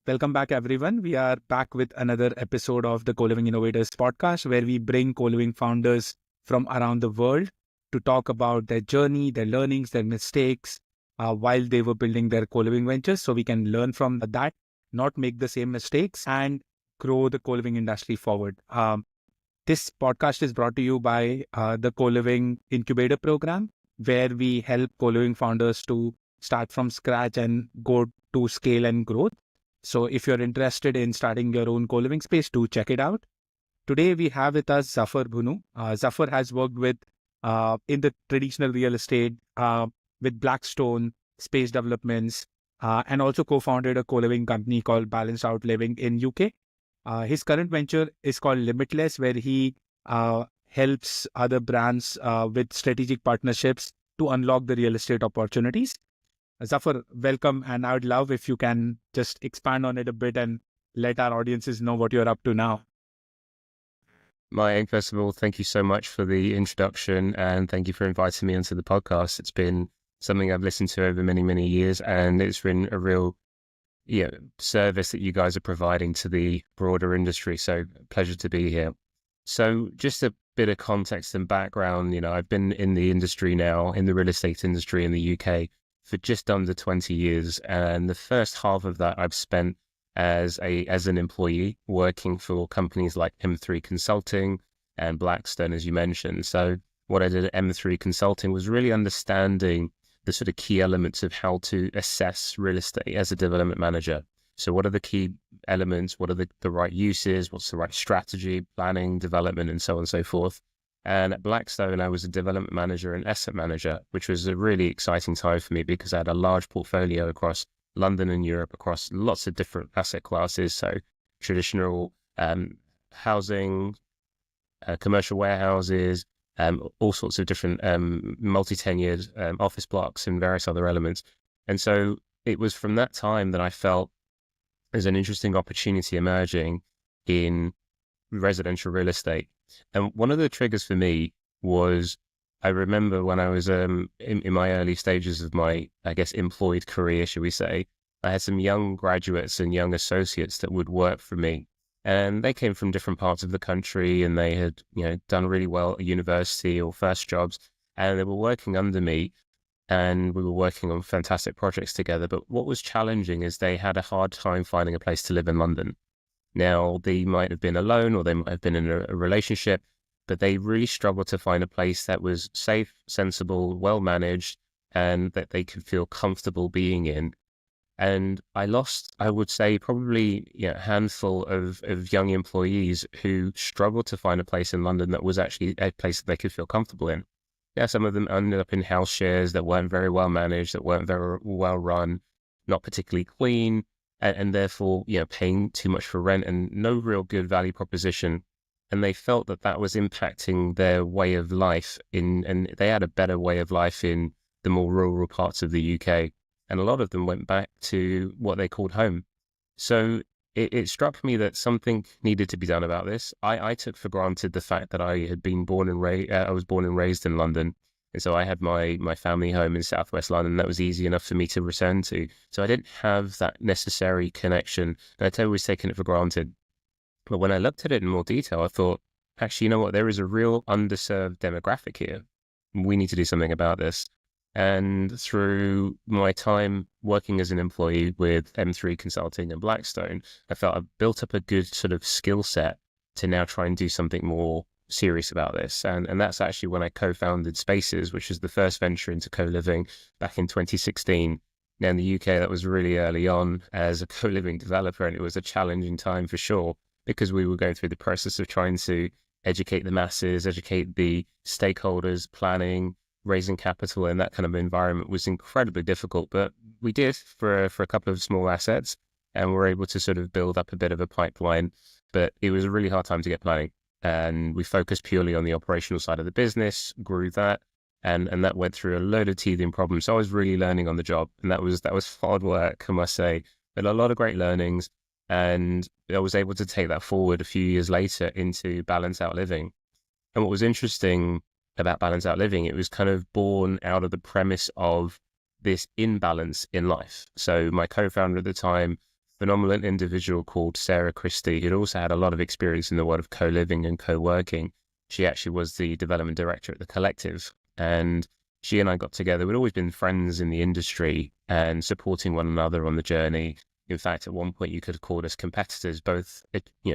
Welcome back, everyone. We are back with another episode of the Coliving Innovators podcast, where we bring co-living founders from around the world to talk about their journey, their learnings, their mistakes while they were building their co-living ventures, so we can learn from that, not make the same mistakes, and grow the co-living industry forward. This podcast is brought to you by the Co-Living Incubator Program, where we help co-living founders to start from scratch and go to scale and growth. So if you're interested in starting your own co-living space, do check it out. Today we have with us Zafar Bhunoo. Zafar has worked with in the traditional real estate with Blackstone, space developments, and also co-founded a co-living company called Balance Outliving in UK. His current venture is called Limitless, where he helps other brands with strategic partnerships to unlock the real estate opportunities. Zafar, welcome, and I would love if you can just expand on it a bit and let our audiences know what you're up to now. Mayank, first of all, thank you so much for the introduction, and thank you for inviting me onto the podcast. It's been something I've listened to over many, many years, and it's been a real service that you guys are providing to the broader industry. So pleasure to be here. So just a bit of context and background, I've been in the industry now, in the real estate industry in the UK, for just under 20 years. And the first half of that I've spent as an employee working for companies like M3 Consulting and Blackstone, as you mentioned. So what I did at M3 Consulting was really understanding the sort of key elements of how to assess real estate as a development manager. So what are the key elements? What are the right uses? What's the right strategy, planning, development, and so on and so forth. And at Blackstone, I was a development manager and asset manager, which was a really exciting time for me because I had a large portfolio across London and Europe, across lots of different asset classes. So traditional housing, commercial warehouses, all sorts of different multi-tenured office blocks and various other elements. And so it was from that time that I felt there's an interesting opportunity emerging in residential real estate. And one of the triggers for me was, I remember when I was in my early stages of my, employed career, should we say, I had some young graduates and young associates that would work for me. And they came from different parts of the country, and they had, done really well at university or first jobs, and they were working under me, and we were working on fantastic projects together. But what was challenging is they had a hard time finding a place to live in London. Now, they might have been alone or they might have been in a relationship, but they really struggled to find a place that was safe, sensible, well-managed, and that they could feel comfortable being in. And I lost, I would say, probably a handful of young employees who struggled to find a place in London that was actually a place that they could feel comfortable in. Yeah, some of them ended up in house shares that weren't very well managed, that weren't very well run, not particularly clean, and therefore, paying too much for rent and no real good value proposition. And they felt that was impacting their way of life and they had a better way of life in the more rural parts of the UK. And a lot of them went back to what they called home. So it struck me that something needed to be done about this. I took for granted the fact that I had been born and raised, I was born and raised in London. And so I had my family home in Southwest London. That was easy enough for me to return to. So I didn't have that necessary connection. And I'd always taken it for granted. But when I looked at it in more detail, I thought, actually, you know what? There is a real underserved demographic here. We need to do something about this. And through my time working as an employee with M3 Consulting and Blackstone, I felt I've built up a good sort of skill set to now try and do something more serious about this. And that's actually when I co-founded Spaces, which was the first venture into co-living back in 2016. Now in the UK, that was really early on as a co-living developer, and it was a challenging time for sure, because we were going through the process of trying to educate the masses, educate the stakeholders, planning, raising capital, and that kind of environment was incredibly difficult. But we did for a couple of small assets, and we're able to sort of build up a bit of a pipeline. But it was a really hard time to get planning. And we focused purely on the operational side of the business, grew that, and that went through a load of teething problems. So I was really learning on the job, and that was hard work, I must say, but a lot of great learnings. And I was able to take that forward a few years later into Balance Outliving. And what was interesting about Balance Outliving, it was kind of born out of the premise of this imbalance in life. So my co-founder at the time phenomenal individual called Sarah Christie, who'd also had a lot of experience in the world of co-living and co-working. She actually was the development director at the Collective, and she and I got together. We'd always been friends in the industry and supporting one another on the journey. In fact, at one point you could have called us competitors, both,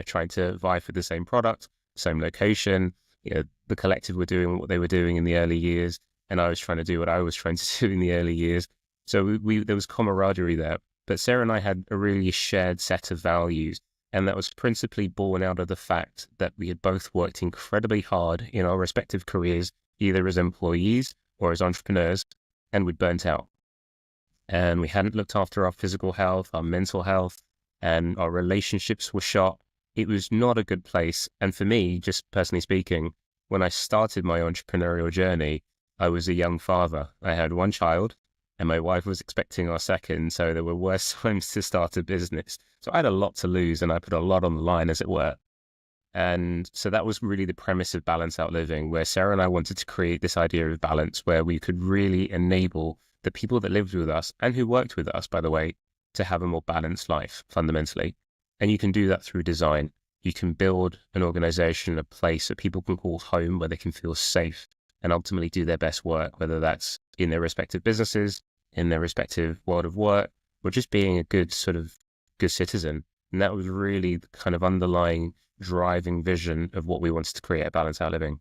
trying to vie for the same product, same location. The Collective were doing what they were doing in the early years, and I was trying to do what I was trying to do in the early years. So there was camaraderie there. But Sarah and I had a really shared set of values, and that was principally born out of the fact that we had both worked incredibly hard in our respective careers, either as employees or as entrepreneurs, and we'd burnt out. And we hadn't looked after our physical health, our mental health, and our relationships were shot. It was not a good place. And for me, just personally speaking, when I started my entrepreneurial journey, I was a young father. I had one child, and my wife was expecting our second, so there were worse times to start a business. So I had a lot to lose, and I put a lot on the line, as it were. And so that was really the premise of Balance Outliving, where Sarah and I wanted to create this idea of balance, where we could really enable the people that lived with us, and who worked with us, by the way, to have a more balanced life, fundamentally. And you can do that through design. You can build an organization, a place that people can call home, where they can feel safe and ultimately do their best work, whether that's in their respective businesses, in their respective world of work, or just being a good citizen. And that was really the kind of underlying driving vision of what we wanted to create at Balance Outliving.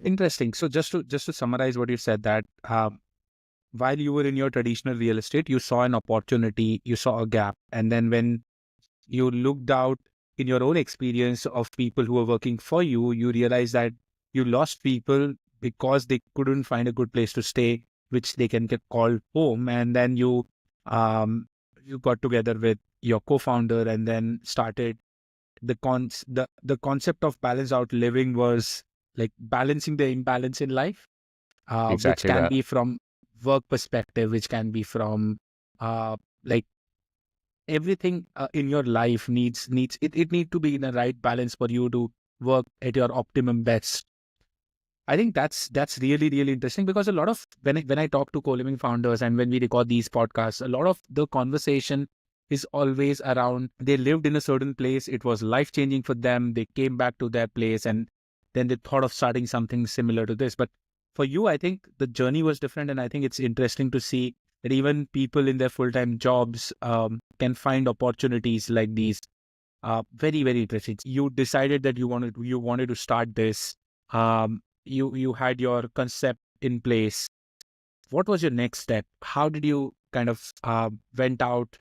Interesting. So just to summarize what you said, that while you were in your traditional real estate, you saw an opportunity, you saw a gap, and then when you looked out in your own experience of people who were working for you, you realized that you lost people because they couldn't find a good place to stay, which they can get called home. And then you got together with your co-founder and then started the concept of Balance Outliving was like balancing the imbalance in life, Exactly which can that. be from work perspective, which can be from like everything in your life needs it need to be in the right balance for you to work at your optimum best. I think that's really, really interesting, because a lot of when I talk to co-living founders and when we record these podcasts, a lot of the conversation is always around they lived in a certain place, it was life-changing for them, they came back to their place, and then they thought of starting something similar to this. But for you, I think the journey was different, and I think it's interesting to see that even people in their full-time jobs can find opportunities like these. Very, very interesting. You decided that you wanted to start this. You had your concept in place. What was your next step? How did you kind of went out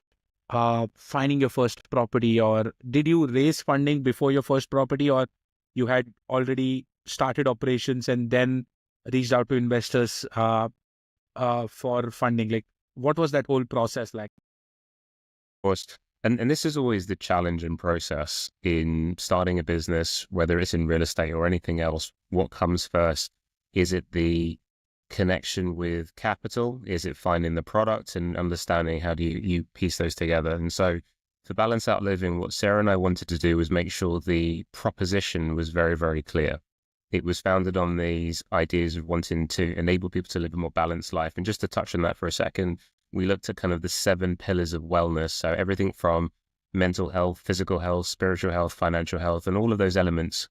finding your first property, or did you raise funding before your first property, or you had already started operations and then reached out to investors for funding? Like, what was that whole process like? Of course. And this is always the challenge and process in starting a business, whether it's in real estate or anything else. What comes first? Is it the connection with capital? Is it finding the product and understanding how do you piece those together? And so for Balance Outliving, what Sarah and I wanted to do was make sure the proposition was very, very clear. It was founded on these ideas of wanting to enable people to live a more balanced life. And just to touch on that for a second, we looked at kind of the 7 pillars of wellness. So everything from mental health, physical health, spiritual health, financial health, and all of those elements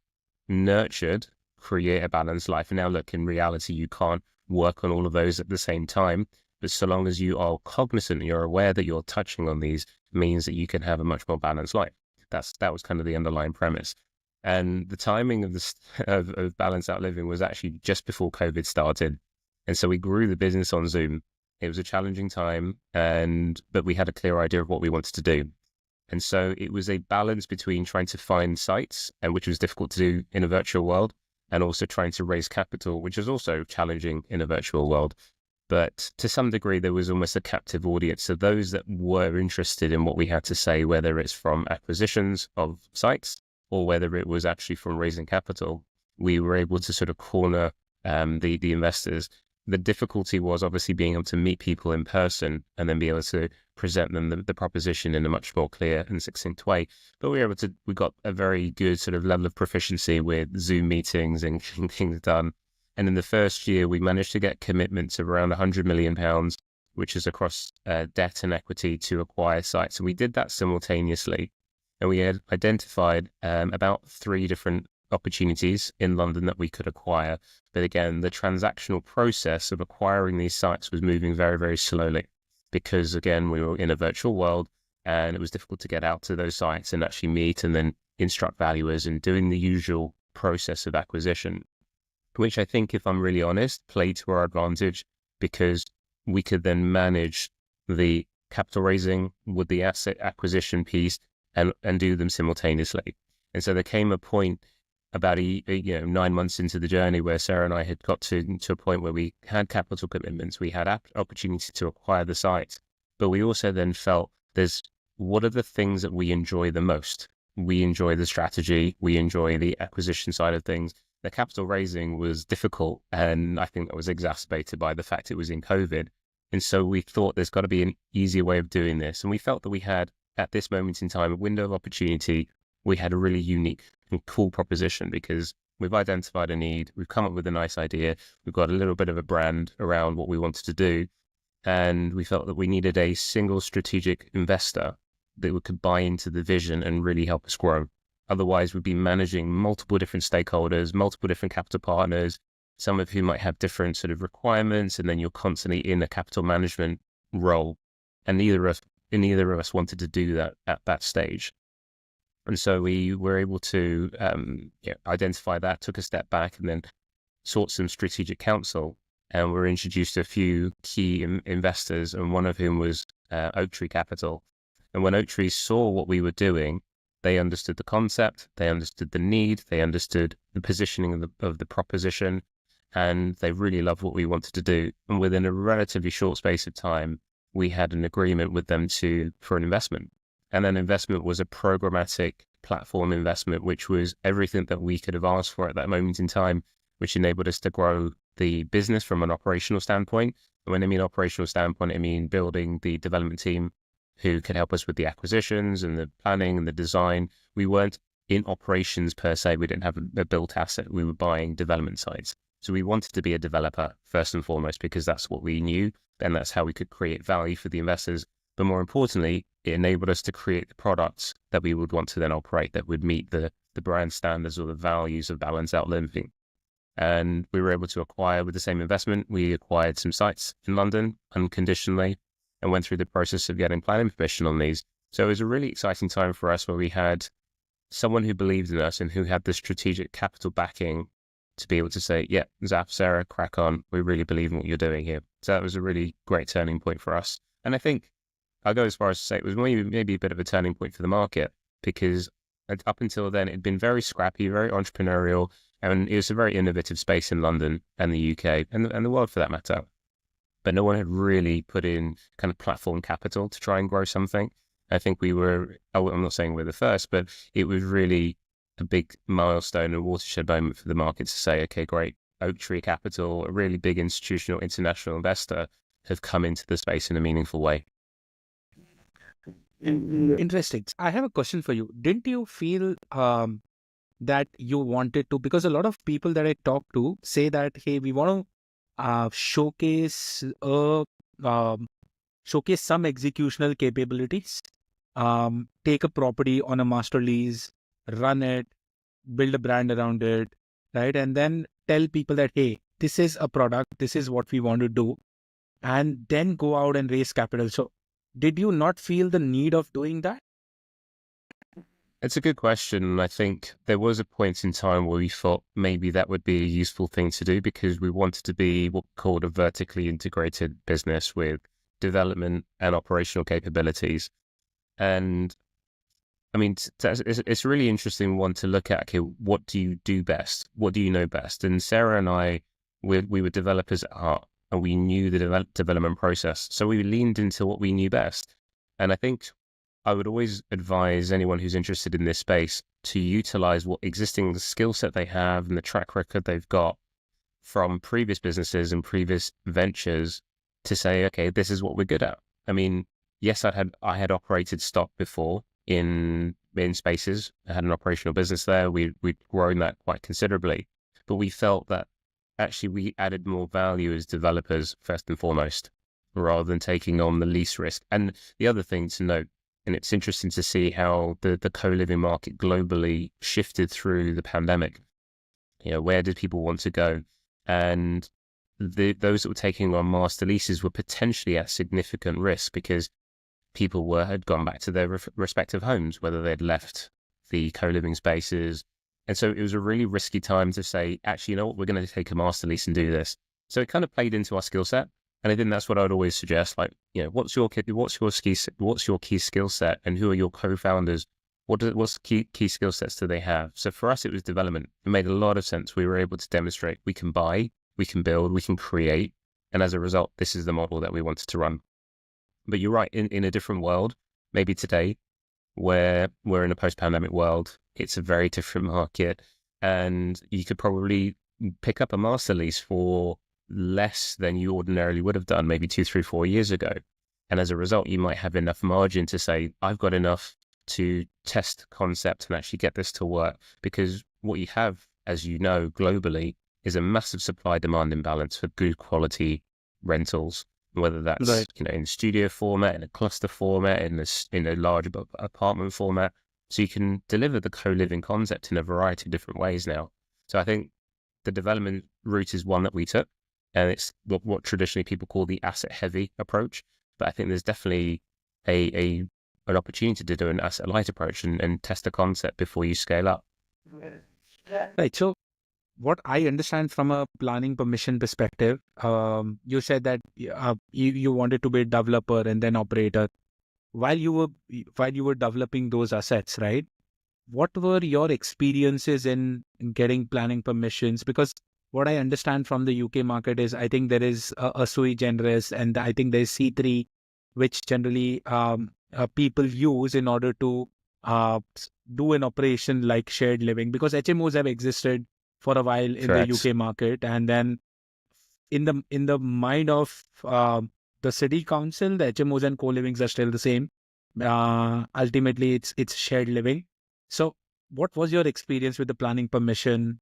nurtured create a balanced life. And now look, in reality, you can't work on all of those at the same time. But so long as you are cognizant, you're aware that you're touching on these, means that you can have a much more balanced life. That was kind of the underlying premise. And the timing of this of Balance Outliving was actually just before COVID started. And so we grew the business on Zoom. It was a challenging time, but we had a clear idea of what we wanted to do. And so it was a balance between trying to find sites, and which was difficult to do in a virtual world, and also trying to raise capital, which is also challenging in a virtual world. But to some degree, there was almost a captive audience. So those that were interested in what we had to say, whether it's from acquisitions of sites or whether it was actually from raising capital, we were able to sort of corner the investors. The difficulty was obviously being able to meet people in person and then be able to present them the proposition in a much more clear and succinct way. But we got a very good sort of level of proficiency with Zoom meetings and getting things done. And in the first year, we managed to get commitments of around £100 million which is across debt and equity to acquire sites. And we did that simultaneously. And we had identified about 3 different opportunities in London that we could acquire. But again, the transactional process of acquiring these sites was moving very, very slowly because, again, we were in a virtual world and it was difficult to get out to those sites and actually meet and then instruct valuers and doing the usual process of acquisition, which I think, if I'm really honest, played to our advantage because we could then manage the capital raising with the asset acquisition piece and do them simultaneously. And so there came a point about 9 months into the journey where Sarah and I had got to a point where we had capital commitments, we had opportunity to acquire the sites, but we also then felt what are the things that we enjoy the most? We enjoy the strategy, we enjoy the acquisition side of things. The capital raising was difficult, and I think that was exacerbated by the fact it was in COVID. And so we thought there's got to be an easier way of doing this. And we felt that we had, at this moment in time, a window of opportunity. We had a really unique and cool proposition because we've identified a need, we've come up with a nice idea, we've got a little bit of a brand around what we wanted to do, and we felt that we needed a single strategic investor that could buy into the vision and really help us grow. Otherwise, we'd be managing multiple different stakeholders, multiple different capital partners, some of whom might have different sort of requirements, and then you're constantly in a capital management role. And neither of us wanted to do that at that stage. And so we were able to identify that, took a step back, and then sought some strategic counsel. And were introduced to a few key investors, and one of whom was Oaktree Capital. And when Oaktree saw what we were doing, they understood the concept, they understood the need, they understood the positioning of the proposition, and they really loved what we wanted to do. And within a relatively short space of time, we had an agreement with them for an investment. And that investment was a programmatic platform investment, which was everything that we could have asked for at that moment in time, which enabled us to grow the business from an operational standpoint. And when I mean operational standpoint, I mean building the development team who could help us with the acquisitions and the planning and the design. We weren't in operations per se. We didn't have a built asset. We were buying development sites. So we wanted to be a developer first and foremost, because that's what we knew, and that's how we could create value for the investors. But more importantly, it enabled us to create the products that we would want to then operate that would meet the brand standards or the values of Balance Outliving. And we were able to acquire, with the same investment, we acquired some sites in London unconditionally and went through the process of getting planning permission on these. So it was a really exciting time for us where we had someone who believed in us and who had the strategic capital backing to be able to say, yeah, Zaf, Sarah, crack on. We really believe in what you're doing here. So that was a really great turning point for us. And I think I'll go as far as to say it was maybe a bit of a turning point for the market, because up until then, it'd been very scrappy, very entrepreneurial, and it was a very innovative space in London and the UK and the world for that matter. But no one had really put in kind of platform capital to try and grow something. I think I'm not saying we're the first, but it was really a big milestone, a watershed moment for the market to say, okay, great, Oaktree Capital, a really big institutional international investor, have come into the space in a meaningful way. Interesting. I have a question for you. Didn't you feel that you wanted to, because a lot of people that I talk to say that, hey, we want to showcase some executional capabilities, take a property on a master lease, run it, build a brand around it, right? And then tell people that, hey, this is a product, this is what we want to do, and then go out and raise capital. So did you not feel the need of doing that? It's a good question. And I think there was a point in time where we thought maybe that would be a useful thing to do, because we wanted to be what we called a vertically integrated business with development and operational capabilities. And I mean, it's a really interesting one to look at. Okay, what do you do best? What do you know best? And Sarah and I, we were developers at heart, and we knew the development process. So we leaned into what we knew best. And I think I would always advise anyone who's interested in this space to utilize what existing skill set they have and the track record they've got from previous businesses and previous ventures to say, okay, this is what we're good at. I mean, yes, I had operated stock before in spaces. I had an operational business there. We'd grown that quite considerably, but we felt that actually we added more value as developers first and foremost. rather than taking on the least risk. And the other thing to note, and it's interesting to see how the co-living market globally shifted through the pandemic. Where did people want to go? And those that were taking on master leases were potentially at significant risk because people had gone back to their respective homes, whether they'd left the co-living spaces. And so it was a really risky time to say, actually, you know what, we're going to take a master lease and do this. So it kind of played into our skill set. And I think that's what I'd always suggest. Like, what's your key skill set, and who are your co-founders? What's key skill sets do they have? So for us, it was development. It made a lot of sense. We were able to demonstrate we can buy, we can build, we can create. And as a result, this is the model that we wanted to run. But you're right, in a different world, maybe today, where we're in a post-pandemic world, it's a very different market. And you could probably pick up a master lease for less than you ordinarily would have done maybe 2, 3, 4 years ago. And as a result, you might have enough margin to say, I've got enough to test concept and actually get this to work. Because what you have, as you know, globally, is a massive supply-demand imbalance for good quality rentals, whether that's Right. In studio format, in a cluster format, in a large apartment format. So you can deliver the co-living concept in a variety of different ways now. So I think the development route is one that we took, and it's what traditionally people call the asset-heavy approach. But I think there's definitely an opportunity to do an asset-light approach and test the concept before you scale up. Right. So what I understand from a planning permission perspective, you said that you wanted to be a developer and then operator. While you were developing those assets, right? What were your experiences in getting planning permissions? Because what I understand from the UK market is, I think there is a Sui Generis, and I think there's C3, which generally people use in order to do an operation like shared living, because HMOs have existed for a while in Correct. the UK market, and then in the mind of the city council, the HMOs and co-livings are still the same. Ultimately, it's shared living. So, what was your experience with the planning permission?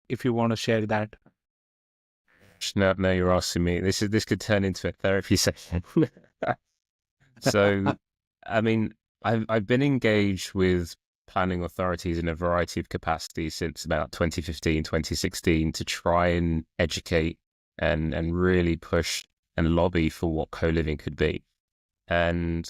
If you want to share that. No, you're asking me. This could turn into a therapy session. So, I mean, I've been engaged with planning authorities in a variety of capacities since about 2015, 2016 to try and educate and really push and lobby for what co-living could be. And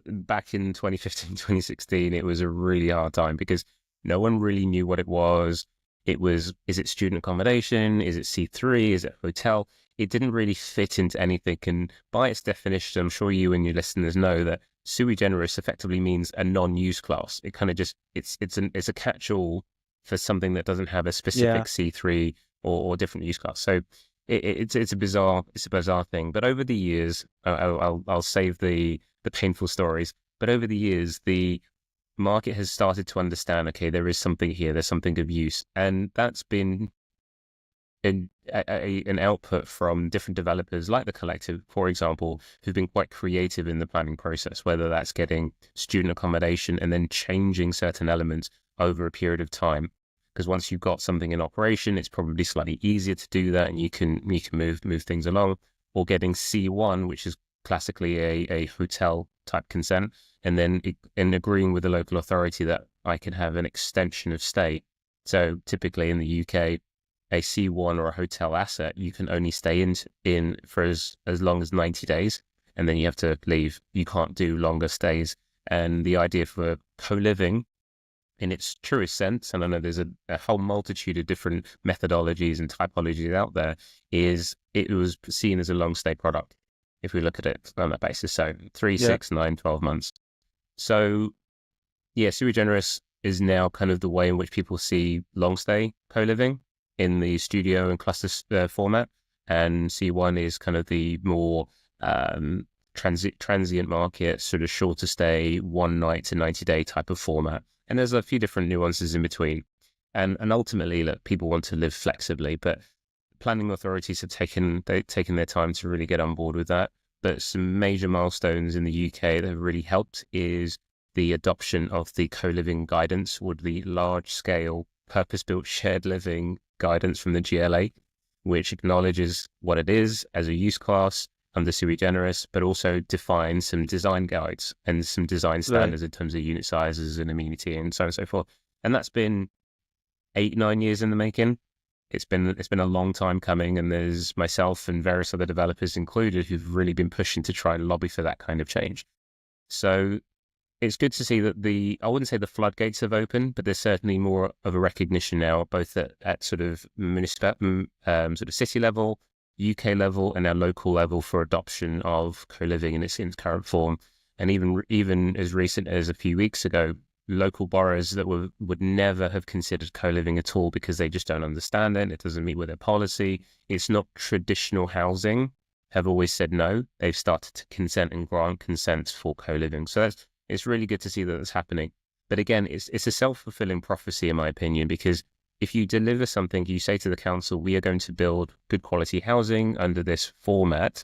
back in 2015, 2016, it was a really hard time because no one really knew what it was. Is it student accommodation? Is it C3? Is it hotel? It didn't really fit into anything. And by its definition, I'm sure you and your listeners know that Sui Generis effectively means a non-use class. It kind of just, it's a catch-all for something that doesn't have a specific C3 or different use class. So it's a bizarre thing. But over the years, I'll save the painful stories. But over the years, the market has started to understand, okay, there is something here, there's something of use. And that's been an output from different developers like the Collective, for example, who've been quite creative in the planning process, whether that's getting student accommodation and then changing certain elements over a period of time. Because once you've got something in operation, it's probably slightly easier to do that, and you can move things along. Or getting C1, which is classically a hotel type consent, and then agreeing with the local authority that I can have an extension of stay. So typically in the UK, a C1 or a hotel asset, you can only stay in for as long as 90 days, and then you have to leave. You can't do longer stays. And the idea for co-living in its truest sense, and I know there's a whole multitude of different methodologies and typologies out there, is it was seen as a long stay product, if we look at it on that basis. So 3, 6, 9, 12 months. So yeah, Sui Generis is now kind of the way in which people see long stay co-living in the studio and cluster format. And C1 is kind of the more transient market, sort of shorter stay, 1 night to 90-day type of format. And there's a few different nuances in between. And ultimately, look, people want to live flexibly, but planning authorities have taken their time to really get on board with that. But some major milestones in the UK that have really helped is the adoption of the co-living guidance, or the large-scale purpose-built shared living guidance from the GLA, which acknowledges what it is as a use class, under Sui Generis, but also define some design guides and some design standards in terms of unit sizes and amenity and so on and so forth. And that's been 8-9 years in the making. It's been a long time coming, and there's myself and various other developers included who've really been pushing to try and lobby for that kind of change. So it's good to see that I wouldn't say the floodgates have opened, but there's certainly more of a recognition now, both at sort of sort of city level, UK level, and our local level for adoption of co-living in its current form. And even as recent as a few weeks ago, local boroughs that would never have considered co-living at all because they just don't understand it. It doesn't meet with their policy. It's not traditional housing. Have always said no. They've started to consent and grant consents for co-living. So it's really good to see that it's happening. But again, it's a self-fulfilling prophecy, in my opinion, because if you deliver something, you say to the council, we are going to build good quality housing under this format,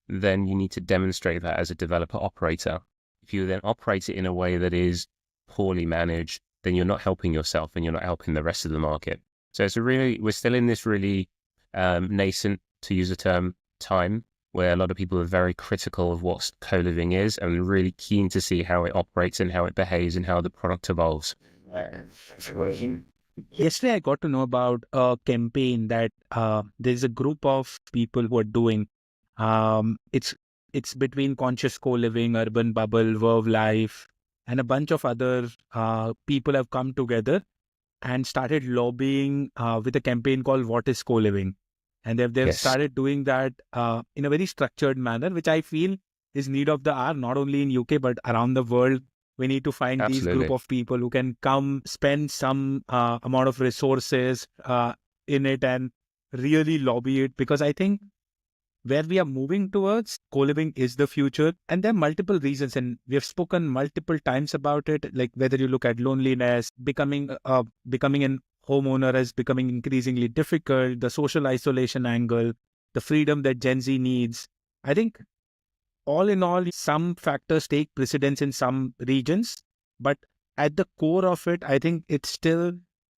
then you need to demonstrate that as a developer operator. If you then operate it in a way that is poorly managed, then you're not helping yourself and you're not helping the rest of the market. So we're still in this really nascent, to use a term, time where a lot of people are very critical of what co-living is and really keen to see how it operates and how it behaves and how the product evolves. Yesterday, I got to know about a campaign that there's a group of people who are doing. It's between Conscious Co-Living, Urban Bubble, Verve Life, and a bunch of other people have come together and started lobbying with a campaign called What is Co-Living? And they've started doing that in a very structured manner, which I feel is need of the hour, not only in UK, but around the world. We need to find these group of people who can come spend some amount of resources in it and really lobby it. Because I think where we are moving towards, co-living is the future. And there are multiple reasons, and we have spoken multiple times about it, like whether you look at loneliness, becoming an homeowner is becoming increasingly difficult, the social isolation angle, the freedom that Gen Z needs. I think all in all, some factors take precedence in some regions, but at the core of it, I think it's still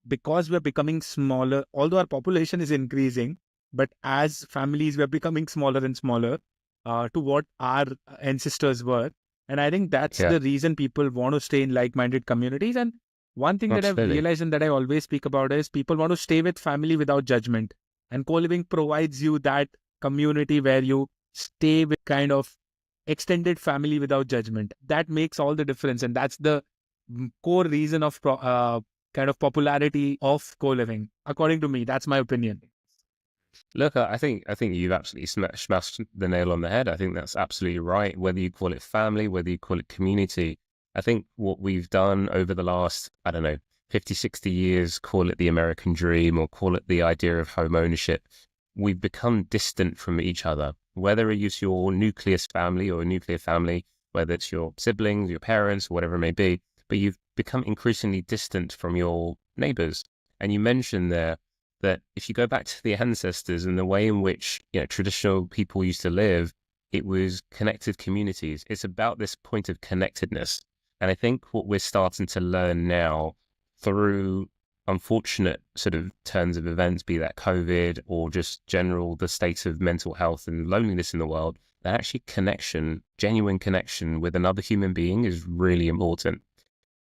because we're becoming smaller, although our population is increasing, but as families, we're becoming smaller and smaller to what our ancestors were. And I think that's the reason people want to stay in like-minded communities. And one thing that I've realized and that I always speak about is people want to stay with family without judgment. And co-living provides you that community where you stay with kind of extended family without judgment. That makes all the difference. And that's the core reason of kind of popularity of co-living. According to me, that's my opinion. Look, I think you've absolutely smashed the nail on the head. I think that's absolutely right. Whether you call it family, whether you call it community, I think what we've done over the last, 50, 60 years, call it the American dream or call it the idea of home ownership, we've become distant from each other. Whether it's your nucleus family or a nuclear family, whether it's your siblings, your parents, whatever it may be, but you've become increasingly distant from your neighbors. And you mentioned there that if you go back to the ancestors and the way in which traditional people used to live, it was connected communities. It's about this point of connectedness. And I think what we're starting to learn now through unfortunate sort of turns of events, be that COVID or just the state of mental health and loneliness in the world, that actually connection, genuine connection with another human being is really important.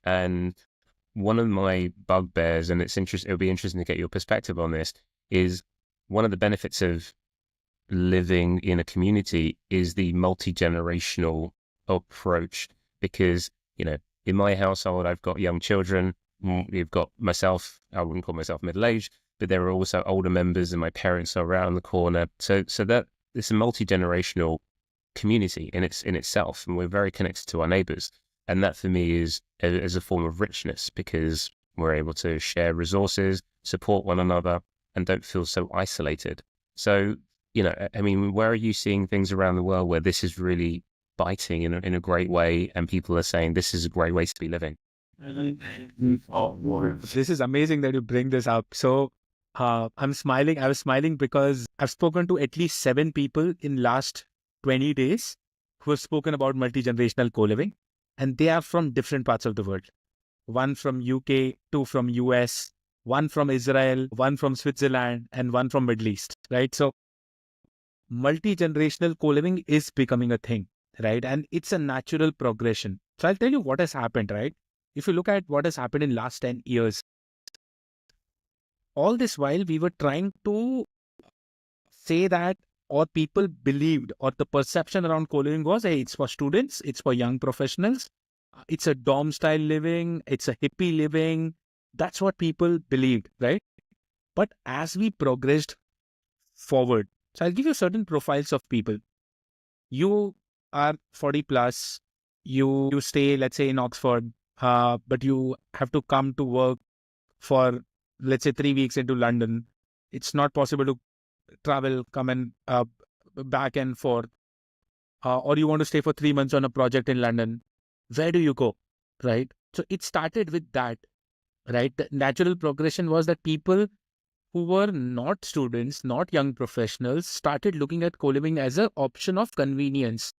And one of my bugbears, and it'll be interesting to get your perspective on this, is one of the benefits of living in a community is the multi-generational approach. Because, in my household, I've got young children. We've got myself, I wouldn't call myself middle-aged, but there are also older members and my parents are around the corner. So that it's a multi-generational community in itself, and we're very connected to our neighbors. And that for me is a form of richness because we're able to share resources, support one another, and don't feel so isolated. So, where are you seeing things around the world where this is really biting in a great way and people are saying this is a great way to be living? This is amazing that you bring this up. So I'm smiling. I was smiling because I've spoken to at least 7 people in last 20 days who have spoken about multi-generational co-living. And they are from different parts of the world. One from UK, 2 from US, 1 from Israel, 1 from Switzerland, and 1 from Middle East, right? So multi-generational co-living is becoming a thing, right? And it's a natural progression. So I'll tell you what has happened, right? If you look at what has happened in last 10 years, all this while we were trying to say that, or people believed, or the perception around co-living was, hey, it's for students, it's for young professionals, it's a dorm style living, it's a hippie living. That's what people believed, right? But as we progressed forward, so I'll give you certain profiles of people. You are 40 plus, you stay, let's say, in Oxford, but you have to come to work for, let's say, 3 weeks into London. It's not possible to travel, come and back and forth. Or you want to stay for 3 months on a project in London. Where do you go, right? So it started with that, right? The natural progression was that people who were not students, not young professionals, started looking at co-living as an option of convenience.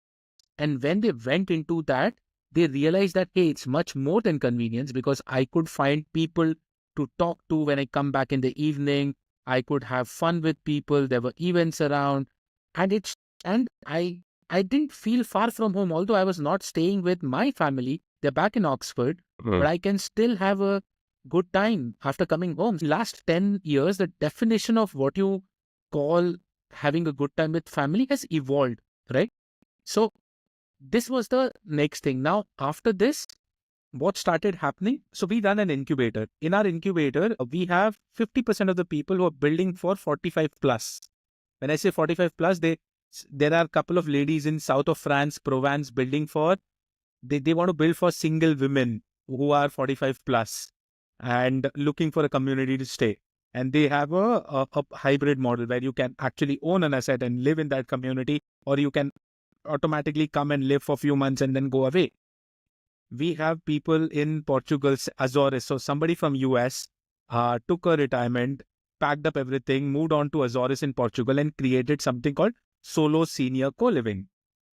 And when they went into that, they realized that, hey, it's much more than convenience, because I could find people to talk to when I come back in the evening. I could have fun with people. There were events around, and I didn't feel far from home, although I was not staying with my family. They're back in Oxford, but I can still have a good time after coming home. Last 10 years, the definition of what you call having a good time with family has evolved, right? So this was the next thing. Now, after this, what started happening? So we run an incubator. In our incubator, we have 50% of the people who are building for 45 plus. When I say 45 plus, there are a couple of ladies in south of France, Provence, building for, they want to build for single women who are 45 plus and looking for a community to stay. And they have a hybrid model where you can actually own an asset and live in that community, or you can automatically come and live for a few months and then go away. We have people in Portugal, Azores. So somebody from US took a retirement, packed up everything, moved on to Azores in Portugal and created something called solo senior co-living,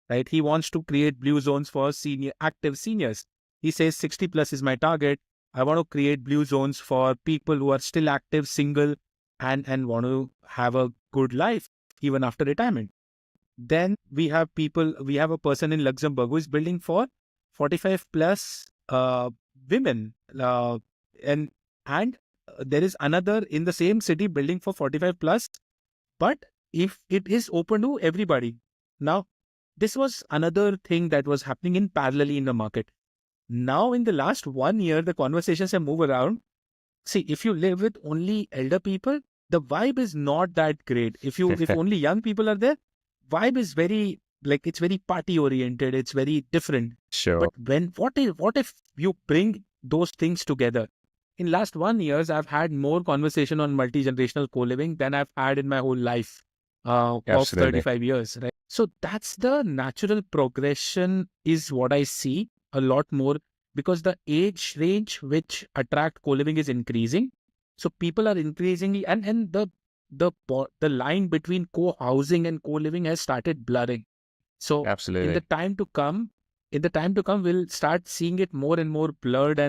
right? He wants to create blue zones for active seniors. He says 60 plus is my target. I want to create blue zones for people who are still active, single, and want to have a good life even after retirement. Then we have a person in Luxembourg who is building for 45 plus women. And there is another in the same city building for 45 plus, but if it is open to everybody. Now, this was another thing that was happening in parallelly in the market. Now, in the last 1 year, the conversations have moved around. See, if you live with only elder people, the vibe is not that great. If only young people are there, vibe is very, it's very party oriented. It's very different. Sure. But what if you bring those things together? In last 1 year, I've had more conversation on multi-generational co-living than I've had in my whole life of 35 years, right? So that's the natural progression is what I see a lot more, because the age range which attract co-living is increasing. So people are increasingly, and the line between co-housing and co-living has started blurring. So absolutely, in the time to come, we'll start seeing it more and more blurred,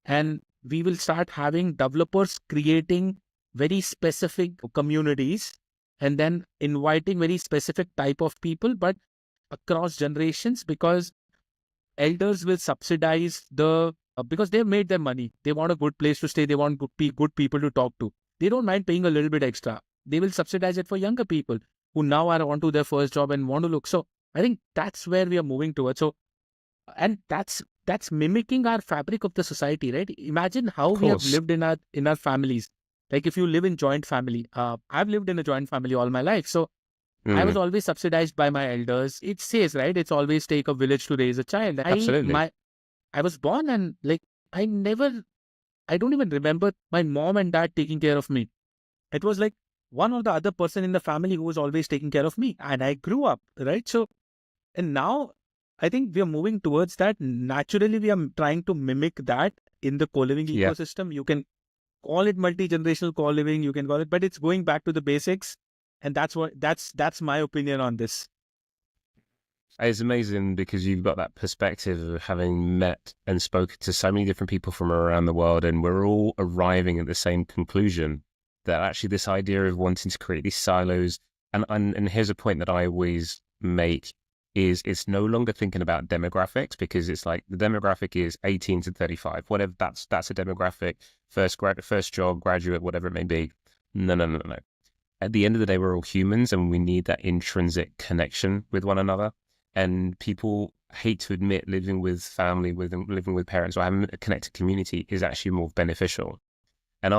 and we will start having developers creating very specific communities and then inviting very specific type of people, but across generations, because elders will subsidize because they've made their money. They want a good place to stay. They want good people to talk to. They don't mind paying a little bit extra. They will subsidize it for younger people who now are onto their first job and want to look. So I think that's where we are moving towards. So, and that's mimicking our fabric of the society, right? Imagine how we have lived in our families. Like if you live in joint family, I've lived in a joint family all my life. So I was always subsidized by my elders. It says, right, it's always take a village to raise a child. Absolutely. I was born and I don't even remember my mom and dad taking care of me. It was like one or the other person in the family who was always taking care of me. And I grew up, right? So, and now I think we are moving towards that. Naturally, we are trying to mimic that in the co-living ecosystem. You can call it multi-generational co-living, you can call it, but it's going back to the basics. And that's my opinion on this. It's amazing because you've got that perspective of having met and spoken to so many different people from around the world, and we're all arriving at the same conclusion that actually this idea of wanting to create these silos And here's a point that I always make is it's no longer thinking about demographics, because it's like the demographic is 18 to 35, whatever, that's a demographic, first job, graduate, whatever it may be. No. At the end of the day, we're all humans and we need that intrinsic connection with one another. And people hate to admit living with family, living with parents, or having a connected community is actually more beneficial. And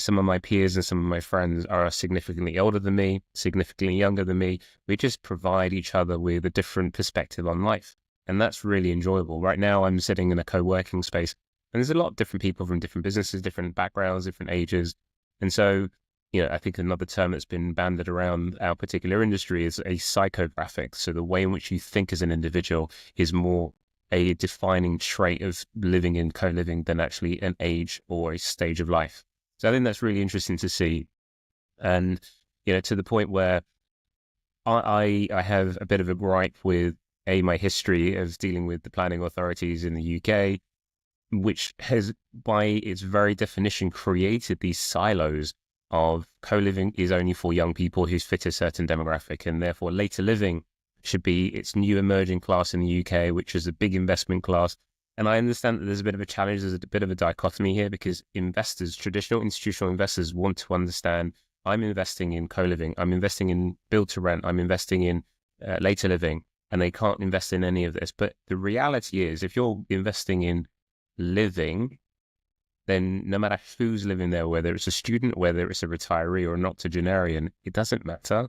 some of my peers and some of my friends are significantly older than me, significantly younger than me. We just provide each other with a different perspective on life. And that's really enjoyable. Right now, I'm sitting in a co-working space, and there's a lot of different people from different businesses, different backgrounds, different ages. And so, I think another term that's been banded around our particular industry is a psychographic. So the way in which you think as an individual is more a defining trait of living in co-living than actually an age or a stage of life. So I think that's really interesting to see. And, to the point where I have a bit of a gripe with my history of dealing with the planning authorities in the UK, which has, by its very definition, created these silos of co-living is only for young people who fit a certain demographic, and therefore later living should be its new emerging class in the UK, which is a big investment class. And I understand that there's a bit of a challenge, there's a bit of a dichotomy here, because investors, traditional institutional investors, want to understand, I'm investing in co-living, I'm investing in build to rent, I'm investing in later living, and they can't invest in any of this. But the reality is, if you're investing in living, then no matter who's living there, whether it's a student, whether it's a retiree or an octogenarian, it doesn't matter.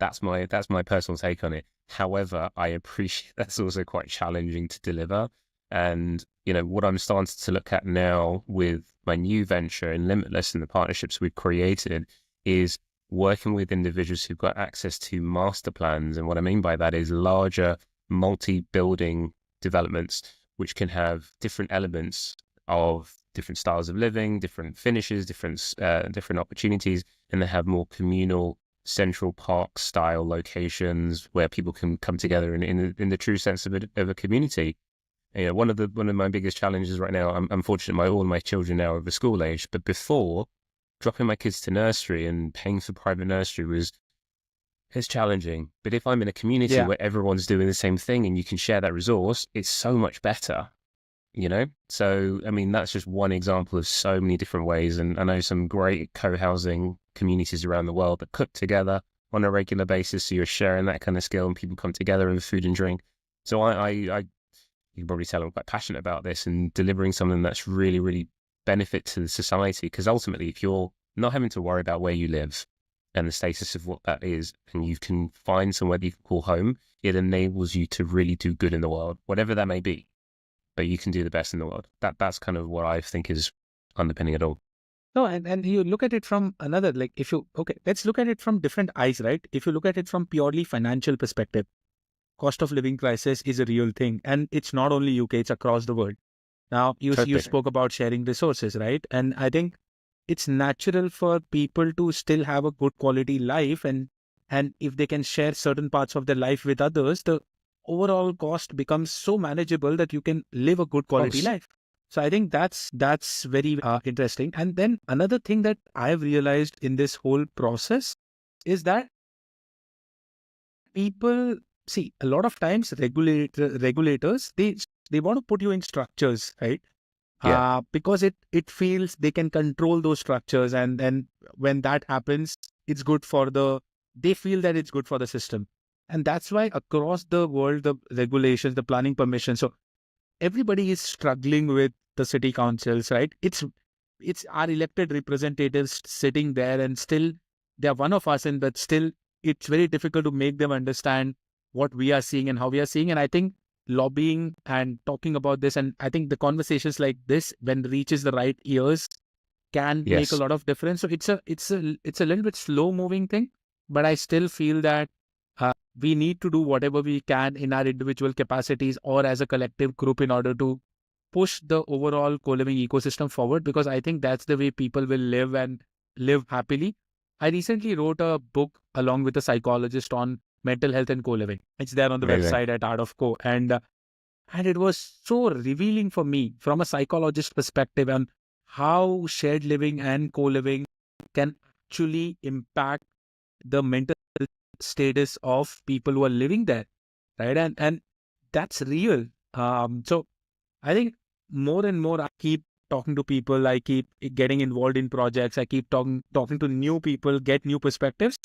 That's my personal take on it. However, I appreciate that's also quite challenging to deliver. And, what I'm starting to look at now with my new venture in Limitless and the partnerships we've created is working with individuals who've got access to master plans. And what I mean by that is larger multi-building developments, which can have different elements of different styles of living, different finishes, different opportunities, and they have more communal Central Park style locations where people can come together in the true sense of a community. One of my biggest challenges right now, I'm fortunate all of my children now are of a school age, but before, dropping my kids to nursery and paying for private nursery it's challenging. But if I'm in a community where everyone's doing the same thing and you can share that resource, it's so much better. So, I mean, that's just one example of so many different ways. And I know some great co-housing communities around the world that cook together on a regular basis. So you're sharing that kind of skill and people come together with food and drink. So you can probably tell I'm quite passionate about this and delivering something that's really, really benefit to the society. Because ultimately, if you're not having to worry about where you live and the status of what that is, and you can find somewhere that you can call home, it enables you to really do good in the world, whatever that may be. But you can do the best in the world. That's kind of what I think is underpinning it all. No, and you look at it from another, let's look at it from different eyes, right? If you look at it from purely financial perspective, cost of living crisis is a real thing. And it's not only UK, it's across the world. Now, you spoke about sharing resources, right? And I think it's natural for people to still have a good quality life. And if they can share certain parts of their life with others, the overall cost becomes so manageable that you can live a good quality life. So I think that's very interesting. And then another thing that I've realized in this whole process is that people see a lot of times regulators, they want to put you in structures, right? Because it feels they can control those structures. And then when that happens, it's good they feel that it's good for the system. And that's why across the world, the regulations, the planning permission, so everybody is struggling with the city councils, right? It's our elected representatives sitting there, and still they're one of us, but still it's very difficult to make them understand what we are seeing and how we are seeing. And I think lobbying and talking about this, and I think the conversations like this, when reaches the right ears, can make a lot of difference. So it's a little bit slow moving thing, but I still feel that we need to do whatever we can in our individual capacities or as a collective group in order to push the overall co-living ecosystem forward, because I think that's the way people will live and live happily. I recently wrote a book along with a psychologist on mental health and co-living. It's there on the website at Art of Co. And it was so revealing for me from a psychologist perspective on how shared living and co-living can actually impact the mental status of people who are living there, right? And that's real. So I think more and more I keep talking to people, I keep getting involved in projects, I keep talking to new people, get new perspectives.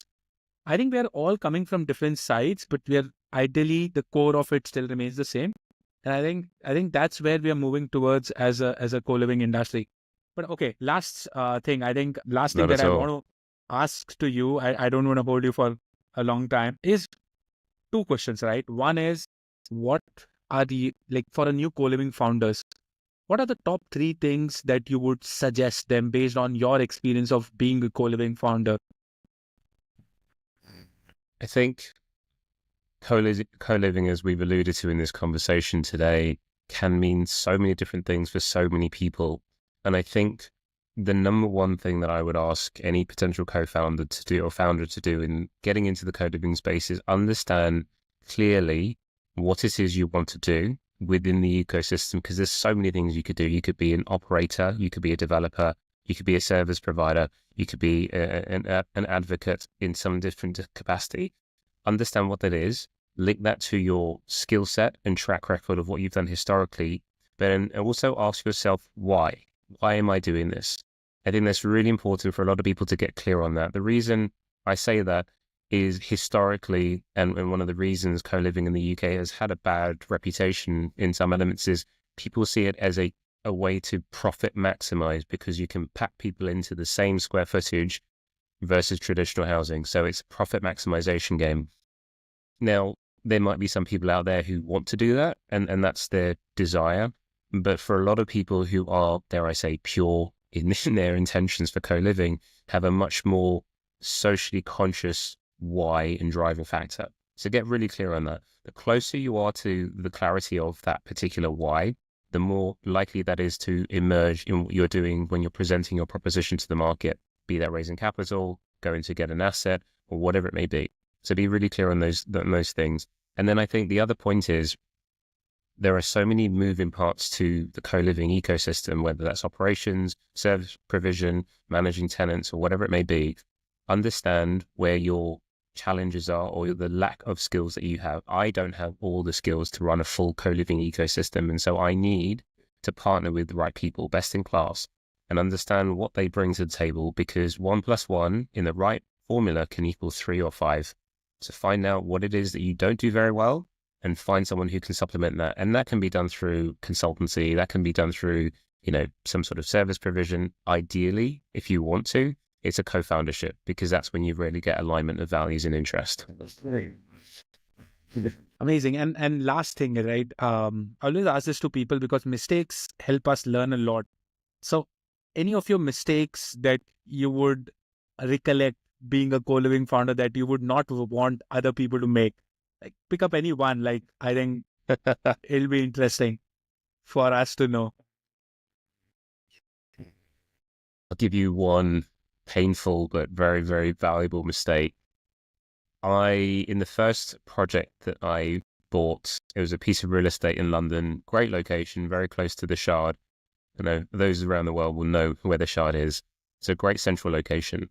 I think we are all coming from different sides, but we are ideally the core of it still remains the same. And I think that's where we are moving towards as a co-living industry. But okay, last thing Not that at I all. want to ask to you, I don't want to hold you for a long time, is two questions, right? One is, what are the, like, for a new co-living founders, what are the top three things that you would suggest them based on your experience of being a co-living founder? I think co-living, as we've alluded to in this conversation today, can mean so many different things for so many people. And I think the number one thing that I would ask any potential co-founder to do or founder to do in getting into the co-living space is understand clearly what it is you want to do within the ecosystem, because there's so many things you could do. You could be an operator, you could be a developer, you could be a service provider, you could be an advocate in some different capacity. Understand what that is, link that to your skill set and track record of what you've done historically, but then also ask yourself why. Why am I doing this? I think that's really important for a lot of people to get clear on that. The reason I say that is historically, and one of the reasons co-living in the UK has had a bad reputation in some elements, is people see it as a way to profit maximize, because you can pack people into the same square footage versus traditional housing. So it's a profit maximization game. Now, there might be some people out there who want to do that, and that's their desire. But for a lot of people who are, dare I say, pure in their intentions for co-living, have a much more socially conscious why and driving factor. So get really clear on that. The closer you are to the clarity of that particular why, the more likely that is to emerge in what you're doing when you're presenting your proposition to the market, be that raising capital, going to get an asset, or whatever it may be. So be really clear on those things. And then I think the other point is, there are so many moving parts to the co-living ecosystem, whether that's operations, service provision, managing tenants, or whatever it may be. Understand where your challenges are or the lack of skills that you have. I don't have all the skills to run a full co-living ecosystem. And so I need to partner with the right people, best in class, and understand what they bring to the table, because 1 + 1 in the right formula can equal 3 or 5. So find out what it is that you don't do very well and find someone who can supplement that. And that can be done through consultancy. That can be done through, some sort of service provision. Ideally, if you want to, it's a co-foundership, because that's when you really get alignment of values and interest. Amazing. And last thing, right? I always ask this to people because mistakes help us learn a lot. So any of your mistakes that you would recollect being a co-living founder that you would not want other people to make, like, pick up any one. Like, I think it'll be interesting for us to know. I'll give you one painful but very, very valuable mistake. In the first project that I bought, it was a piece of real estate in London, great location, very close to the Shard. I know those around the world will know where the Shard is. It's a great central location.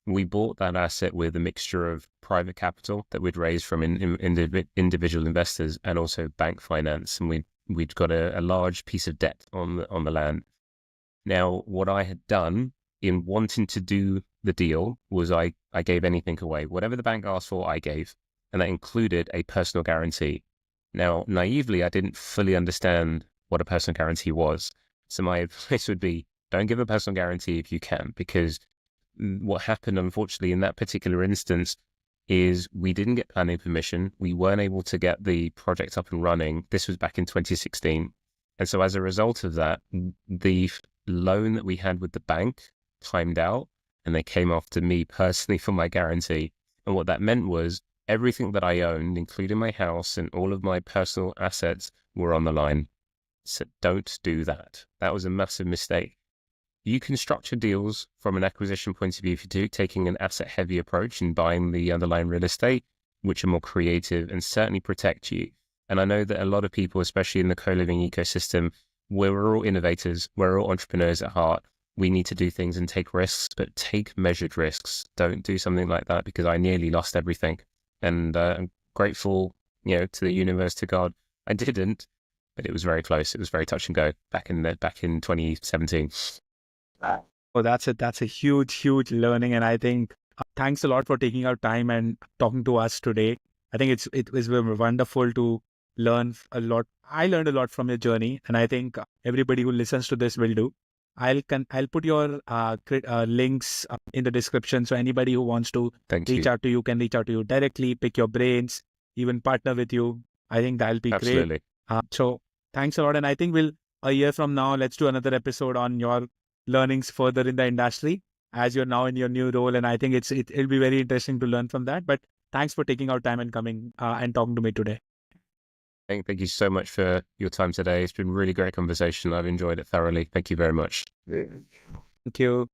We bought that asset with a mixture of private capital that we'd raised from individual investors and also bank finance. And we'd got a large piece of debt on the land. Now, what I had done in wanting to do the deal was I gave anything away. Whatever the bank asked for, I gave. And that included a personal guarantee. Now, naively, I didn't fully understand what a personal guarantee was. So my advice would be, don't give a personal guarantee if you can, because what happened, unfortunately, in that particular instance is we didn't get planning permission. We weren't able to get the project up and running. This was back in 2016. And so as a result of that, the loan that we had with the bank timed out, and they came after me personally for my guarantee. And what that meant was everything that I owned, including my house and all of my personal assets, were on the line. So don't do that. That was a massive mistake. You can structure deals from an acquisition point of view if you do, taking an asset-heavy approach and buying the underlying real estate, which are more creative and certainly protect you. And I know that a lot of people, especially in the co-living ecosystem, we're all innovators, we're all entrepreneurs at heart. We need to do things and take risks, but take measured risks. Don't do something like that, because I nearly lost everything. And I'm grateful, to the universe, to God. I didn't, but it was very close. It was very touch and go back in 2017. Oh, that's a huge, huge learning. And I think thanks a lot for taking our time and talking to us today. I think it was wonderful to learn a lot. I learned a lot from your journey, and I think everybody who listens to this will do. I'll put your links in the description, so anybody who wants to reach out to you can reach out to you directly, pick your brains, even partner with you. I think that'll be Absolutely. great. So thanks a lot, and I think a year from now, let's do another episode on your learnings further in the industry as you're now in your new role, and I think it'll be very interesting to learn from that. But thanks for taking our time and coming and talking to me today. Thank you so much for your time today. It's been a really great conversation. I've enjoyed it thoroughly. Thank you very much. Thank you.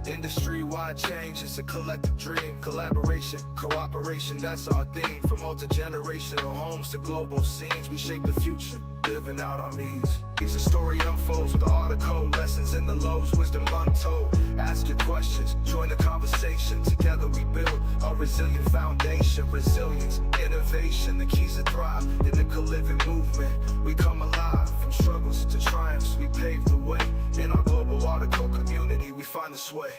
Industry-wide change, it's a collective dream. Collaboration, cooperation, that's our theme. From multi-generational homes to global scenes, we shape the future, living out our means. Each story unfolds with the art of code, lessons in the lows, wisdom untold. Ask your questions, join the conversation. Together we build a resilient foundation. Resilience, innovation, the keys to thrive. In the co-living movement, we come alive. From struggles to triumphs, we pave the way. In our global article community, we find the sway.